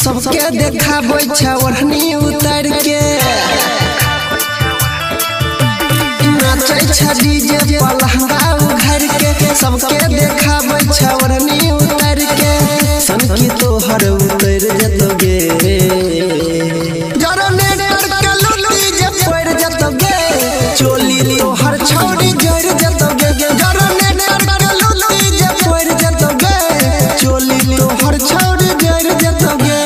सबके देखाबै छ ओढ़नी उतार के नाचै छ डीजे पर लहंगा उघार के सबके देखाबै छ ओढ़नी उतार के सन की तोहर उतर जतोगे जनरेटर के लुटी जे पड़ जतोगे चोली तोहर छौरी जड़ जतोगे जनरेटर के लुटी जे पड़ जतोगे चोली तोहर छौरी जड़ जतोगे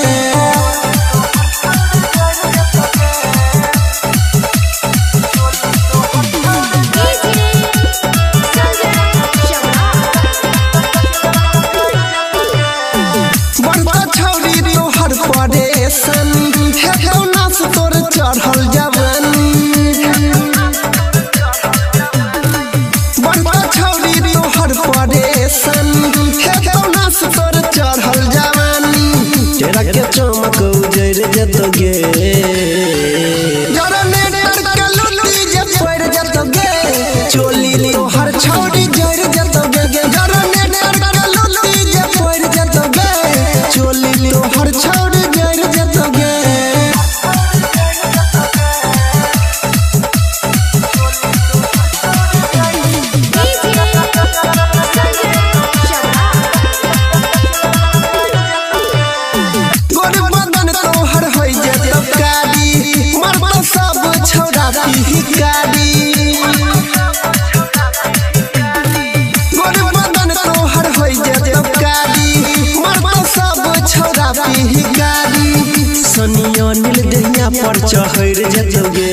परेशान हे नास तोर चढ़ल जवानी बड़का छौरी तोहर परेशान हे नास तोर चढ़ल जवानी तेरा के चमक उजर जतोगे जनरेटर के लुटी जे पड़ जतोगे चोली तोहर छौरी जड़ जतोगे जनरेटर के लुटी जे पड़ जतोगे चोली तोहर छौरी सनिया नील दहिया पर चढ़ जतोगे।